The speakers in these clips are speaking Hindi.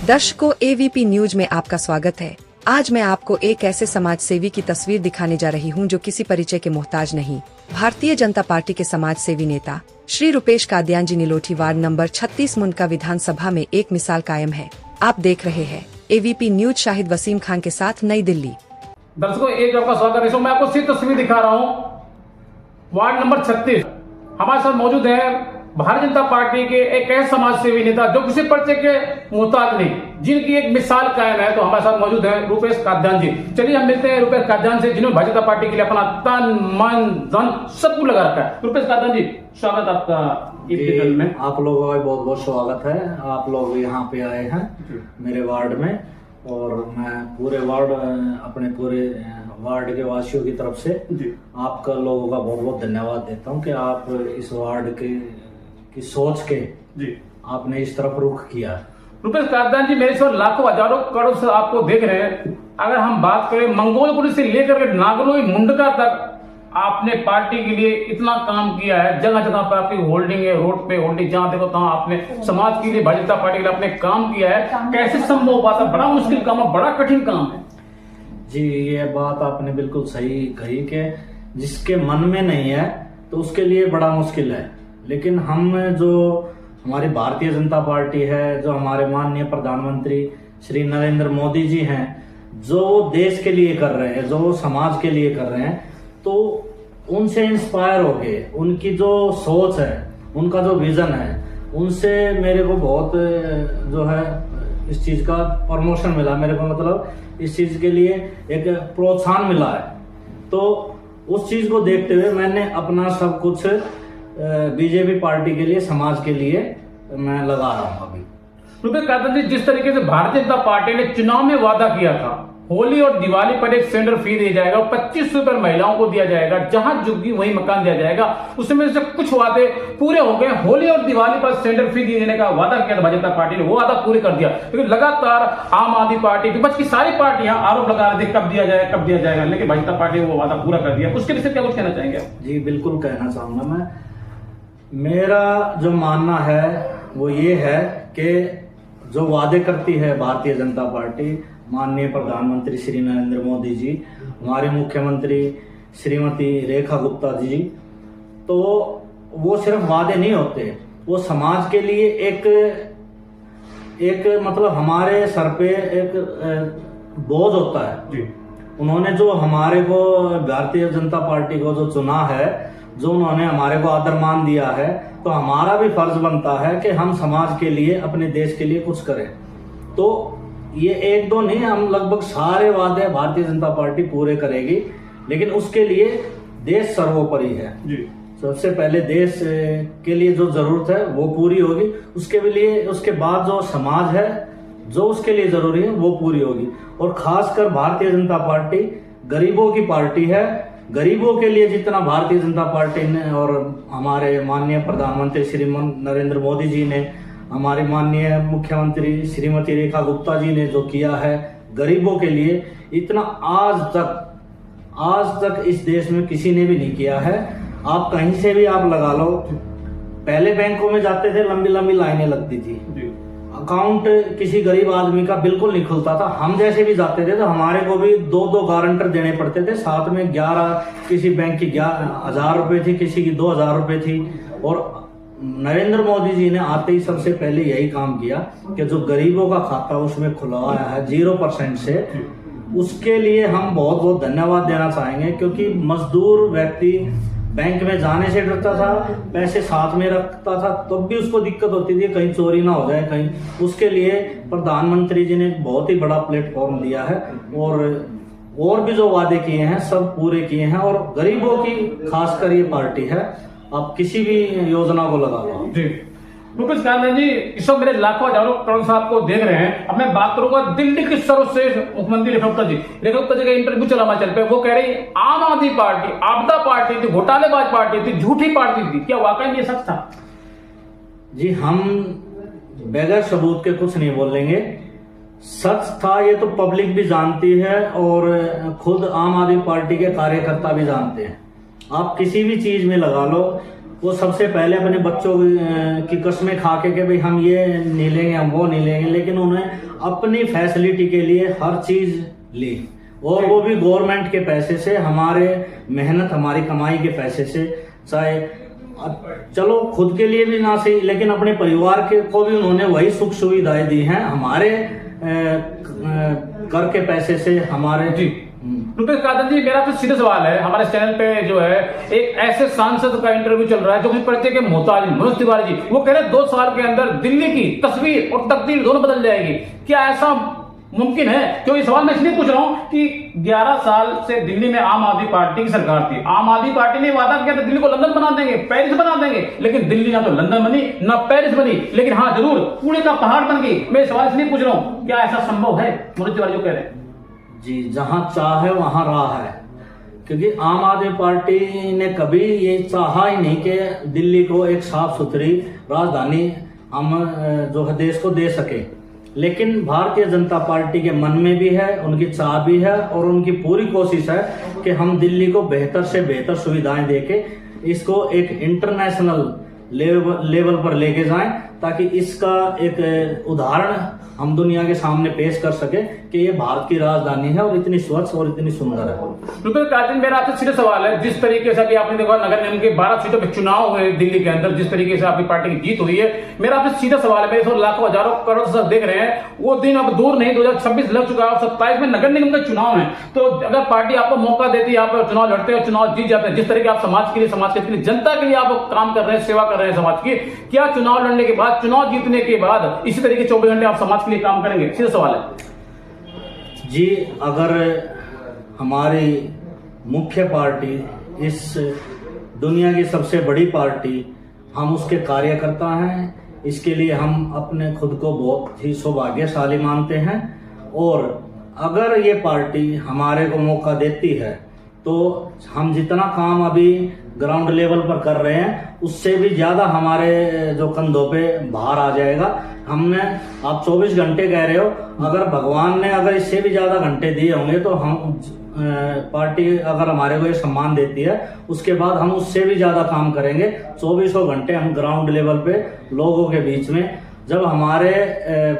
दर्शकों, एवीपी न्यूज में आपका स्वागत है। आज मैं आपको एक ऐसे समाज सेवी की तस्वीर दिखाने जा रही हूं जो किसी परिचय के मोहताज नहीं। भारतीय जनता पार्टी के समाज सेवी नेता श्री रुपेश कादियान जी नीलोठी वार्ड नंबर 36 मुंडका विधानसभा में एक मिसाल कायम है। आप देख रहे हैं एवीपी न्यूज। शाहिद वसीम खान के साथ, नई दिल्ली। दर्शकों, एक आपका स्वागत है। मैं आपको सिर्फ तस्वीर दिखा रहा हूँ वार्ड नंबर 36। हमारे साथ मौजूद है भारतीय जनता पार्टी के एक ऐसे समाज सेवी नेता जो किसी परिचय के मोहताज नहीं, जिनकी एक मिसाल कायम है। तो हमारे साथ मौजूद है रुपेश कादियान जी। चलिए हम मिलते हैं रुपेश कादियान से, जिन्होंने भारतीय जनता पार्टी के लिए अपना तन मन धन सब कुछ लगा रखा है। रुपेश कादियान जी, स्वागत आपका में। आप लोगों का बहुत बहुत स्वागत है। आप लोग यहाँ पे आए हैं मेरे वार्ड में, और मैं पूरे वार्ड अपने पूरे वार्ड के वासियों की तरफ से आपका लोगों का बहुत बहुत धन्यवाद देता हूँ कि आप इस वार्ड की सोच के आपने इस तरफ रुख किया। रुपेश कादियान जी, मेरे से लाखों हजारों करोड़ से आपको देख रहे हैं। अगर हम बात करें मंगोलपुरी से लेकर के नागलोई मुंडका तक, आपने पार्टी के लिए इतना काम किया है। जगह जगह पर आपकी होल्डिंग है, रोड पे होल्डिंग, जहां देखो तहां आपने समाज के लिए, भारतीय जनता पार्टी के लिए आपने काम किया है। कैसे संभव हो पाता? बड़ा मुश्किल काम है, बड़ा कठिन काम है। जी, ये बात आपने बिल्कुल सही कही कि जिसके मन में नहीं है तो उसके लिए बड़ा मुश्किल है। लेकिन हम जो हमारी भारतीय जनता पार्टी है, जो हमारे माननीय प्रधानमंत्री श्री नरेंद्र मोदी जी हैं, जो देश के लिए कर रहे हैं, जो समाज के लिए कर रहे हैं, तो उनसे इंस्पायर हो गए। उनकी जो सोच है, उनका जो विजन है, उनसे मेरे को बहुत जो है इस चीज का प्रमोशन मिला। मेरे को मतलब इस चीज के लिए एक प्रोत्साहन मिला है। तो उस चीज को देखते हुए मैंने अपना सब कुछ बीजेपी पार्टी के लिए, समाज के लिए मैं लगा रहा हूँ अभी। रुपेश कादियान जी, जिस तरीके से भारतीय जनता पार्टी ने चुनाव में वादा किया था, होली और दिवाली पर एक सिलेंडर फ्री दिया जाएगा, 2500 रुपए महिलाओं को दिया जाएगा, जहां झुग्गी वहीं मकान दिया जाएगा, उसमें से कुछ वादे पूरे हो गए। होली और दिवाली पर सिलेंडर फ्री देने का वादा किया था भारतीय जनता पार्टी ने, वो वादा पूरे कर दिया। लेकिन लगातार आम आदमी पार्टी, विपक्ष की सारी पार्टियां आरोप लगा रही थी कब दिया जाएगा, लेकिन भारतीय जनता पार्टी ने वो वादा पूरा कर दिया। उसके विषय क्या कुछ कहना चाहेंगे? जी बिल्कुल कहना चाहूंगा मैं। मेरा जो मानना है वो ये है कि जो वादे करती है भारतीय जनता पार्टी, माननीय प्रधानमंत्री श्री नरेंद्र मोदी जी, हमारे मुख्यमंत्री श्रीमती रेखा गुप्ता जी, तो वो सिर्फ वादे नहीं होते, वो समाज के लिए एक मतलब हमारे सर पे एक बोझ होता है जी। उन्होंने जो हमारे को, भारतीय जनता पार्टी को जो चुना है, जो उन्होंने हमारे को आदर मान दिया है, तो हमारा भी फर्ज बनता है कि हम समाज के लिए, अपने देश के लिए कुछ करें। तो ये एक दो नहीं, हम लगभग सारे वादे भारतीय जनता पार्टी पूरे करेगी। लेकिन उसके लिए देश सर्वोपरि है जी। सबसे पहले देश के लिए जो जरूरत है वो पूरी होगी, उसके बाद जो समाज है, जो उसके लिए जरूरी है वो पूरी होगी। और खासकर भारतीय जनता पार्टी गरीबों की पार्टी है। गरीबों के लिए जितना भारतीय जनता पार्टी ने और हमारे माननीय प्रधानमंत्री श्री नरेंद्र मोदी जी ने, हमारी माननीय मुख्यमंत्री श्रीमती रेखा गुप्ता जी ने जो किया है गरीबों के लिए, इतना आज तक इस देश में किसी ने भी नहीं किया है। आप कहीं से भी आप लगा लो, पहले बैंकों में जाते थे, लंबी लंबी लाइनें लगती थी, अकाउंट किसी गरीब आदमी का बिल्कुल नहीं खुलता था। हम जैसे भी जाते थे तो हमारे को भी 2-2 गारंटर देने पड़ते थे, साथ में 11, किसी बैंक की 1000 रुपए थी, किसी की 2000 रुपए थी। और नरेंद्र मोदी जी ने आते ही सबसे पहले यही काम किया कि जो गरीबों का खाता उसमें खुलवाया है 0% से, उसके लिए हम बहुत बहुत धन्यवाद देना चाहेंगे। क्योंकि मजदूर व्यक्ति बैंक में जाने से डरता था, पैसे साथ में रखता था, तब भी उसको दिक्कत होती थी कहीं चोरी ना हो जाए कहीं। उसके लिए प्रधानमंत्री जी ने बहुत ही बड़ा प्लेटफॉर्म दिया है, और भी जो वादे किए हैं सब पूरे किए हैं। और गरीबों की खासकर ये पार्टी है, आप किसी भी योजना को लगा लो जी। रुपेश कादियान जी, इस वक्त मेरे लाखों हजारों करोड़ से आपको देख रहे हैं। अब मैं बात करूंगा दिल्ली की सर्वश्रेष्ठ मुख्यमंत्री रेखा गुप्ता जी। रेखा गुप्ता जी का इंटरव्यू चला हिमाचल पे, वो कह रही आम आदमी पार्टी आपदा पार्टी थी, घोटालेबाज पार्टी थी, झूठी पार्टी थी। क्या वाकई में ये सच था? जी, हम बगैर सबूत के कुछ नहीं बोलेंगे। सच था, ये तो पब्लिक भी जानती है और खुद आम आदमी पार्टी के कार्यकर्ता भी जानते हैं। आप किसी भी चीज में लगा लो, वो सबसे पहले अपने बच्चों की कस्में खा के भाई हम ये नहीं लेंगे, हम वो नहीं लेंगे, लेकिन उन्हें अपनी फैसिलिटी के लिए हर चीज ली, और वो भी गवर्नमेंट के पैसे से, हमारे मेहनत हमारी कमाई के पैसे से। चाहे चलो खुद के लिए भी ना सही, लेकिन अपने परिवार के को भी उन्होंने वही सुख सुविधाएं दी हैं हमारे कर के पैसे से हमारे। जी रुपेश कादन जी, मेरा तो सीधा सवाल है, हमारे चैनल पे जो है एक ऐसे सांसद का इंटरव्यू चल रहा है जो कि परिचय के मोहताज मनोज तिवारी जी, वो कह रहे हैं 2 साल के अंदर दिल्ली की तस्वीर और तकदीर दोनों बदल जाएगी। क्या ऐसा मुमकिन है? क्योंकि सवाल मैं इसलिए पूछ रहा हूं कि 11 साल से दिल्ली में आम आदमी पार्टी की सरकार थी। आम आदमी पार्टी ने वादा किया था दिल्ली को लंदन बना देंगे, पेरिस बना देंगे, लेकिन दिल्ली ना तो लंदन बनी ना पेरिस बनी, लेकिन हाँ जरूर कूड़े का पहाड़ बन गई। मैं सवाल इसलिए पूछ रहा हूं, क्या ऐसा संभव है? मनोज तिवारी जो कह रहे हैं जी, जहां चाह है वहां राह है, क्योंकि आम आदमी पार्टी ने कभी ये चाहा ही नहीं कि दिल्ली को एक साफ सुथरी राजधानी हम जो है देश को दे सके। लेकिन भारतीय जनता पार्टी के मन में भी है, उनकी चाह भी है, और उनकी पूरी कोशिश है कि हम दिल्ली को बेहतर से बेहतर सुविधाएं देके इसको एक इंटरनेशनल लेवल पर लेके जाएं, ताकि इसका एक उदाहरण हम दुनिया के सामने पेश कर सके कि ये भारत की राजधानी है और इतनी स्वच्छ और इतनी सुंदर है। रुपेश कादन, मेरा आपसे सीधा सवाल है, जिस तरीके से अभी आपने देखा नगर निगम के 12 सीटों पे चुनाव हुए दिल्ली के अंदर, जिस तरीके से आपकी पार्टी की जीत हुई है, मेरा आपसे सीधा सवाल है, मेरे लाखों हजारों करोड़ से देख रहे हैं, वो दिन अब दूर नहीं, 2026 लग चुका है, 27 में नगर निगम का चुनाव है। तो अगर पार्टी आपको मौका देती है, आप चुनाव लड़ते हैं, चुनाव जीत जाते हैं, जिस तरीके आप समाज के लिए, समाज के लिए, जनता के लिए आप काम कर रहे हैं, सेवा कर रहे हैं समाज की, क्या चुनाव लड़ने के बाद, चुनाव जीतने के बाद इसी तरीके 24 घंटे आप समाज के लिए काम करेंगे? सीधा सवाल है जी। अगर हमारी मुख्य पार्टी, इस दुनिया की सबसे बड़ी पार्टी, हम उसके कार्यकर्ता हैं, इसके लिए हम अपने खुद को बहुत ही सौभाग्यशाली मानते हैं। और अगर ये पार्टी हमारे को मौका देती है तो हम जितना काम अभी ग्राउंड लेवल पर कर रहे हैं उससे भी ज्यादा हमारे जो कंधों पे भार आ जाएगा। हमने, आप 24 घंटे कह रहे हो, अगर भगवान ने अगर इससे भी ज्यादा घंटे दिए होंगे तो हम पार्टी अगर हमारे को ये सम्मान देती है उसके बाद हम उससे भी ज्यादा काम करेंगे। 24 घंटे हम ग्राउंड लेवल पे लोगों के बीच में, जब हमारे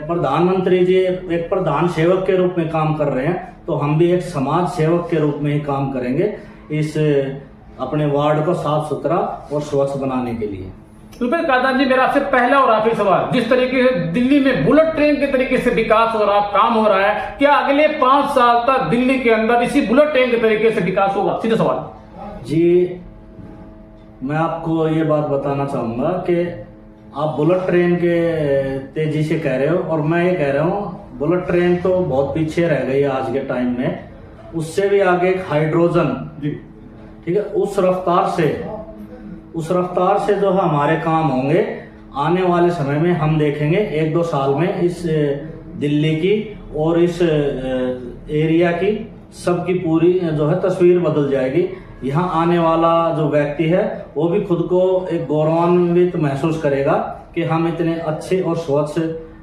प्रधानमंत्री जी एक प्रधान सेवक के रूप में काम कर रहे हैं तो हम भी एक समाज सेवक के रूप में ही काम करेंगे इस अपने वार्ड को साफ सुथरा और स्वच्छ बनाने के लिए। रुपेश कादन जी, मेरा आपसे पहला और आखिरी सवाल, जिस तरीके से दिल्ली में बुलेट ट्रेन के तरीके से विकास हो रहा, काम हो रहा है, क्या अगले 5 साल तक दिल्ली के अंदर इसी बुलेट ट्रेन के तरीके से विकास होगा? सीधा सवाल जी। मैं आपको ये बात बताना चाहूंगा कि आप बुलेट ट्रेन के तेजी से कह रहे हो, और मैं ये कह रहा हूँ बुलेट ट्रेन तो बहुत पीछे रह गई है आज के टाइम में, उससे भी आगे एक हाइड्रोजन, ठीक है, उस रफ्तार से जो है हमारे काम होंगे आने वाले समय में। हम देखेंगे 1-2 साल में इस दिल्ली की और इस एरिया की सबकी पूरी जो है तस्वीर बदल जाएगी। यहाँ आने वाला जो व्यक्ति है वो भी खुद को एक गौरवान्वित महसूस करेगा कि हम इतने अच्छे और स्वच्छ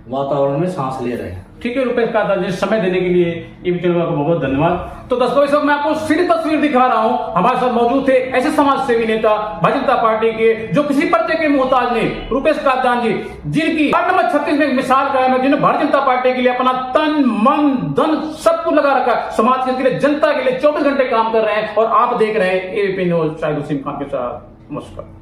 वातावरण में सांस ले रहे हैं। ठीक है रुपेश कादन जी, समय देने के लिए ये चैनल को बहुत बहुत धन्यवाद। तो दोस्तों, इस वक्त मैं आपको सीधी तस्वीर दिखा रहा हूं, हमारे साथ मौजूद थे ऐसे समाज सेवी नेता भारतीय जनता पार्टी के जो किसी पर्चे के मोहताज नहीं, रुपेश कादन जी, जिनकी वार्ड नंबर 36 में एक मिसाल कायम है, जिन्होंने भारतीय जनता पार्टी के लिए अपना तन मन धन सब कुछ लगा रखा, समाज के लिए, जनता के लिए 24 घंटे काम कर रहे हैं। और आप देख रहे हैं एबीपी न्यूज, शाहिद उसीम खान के साथ। नमस्कार।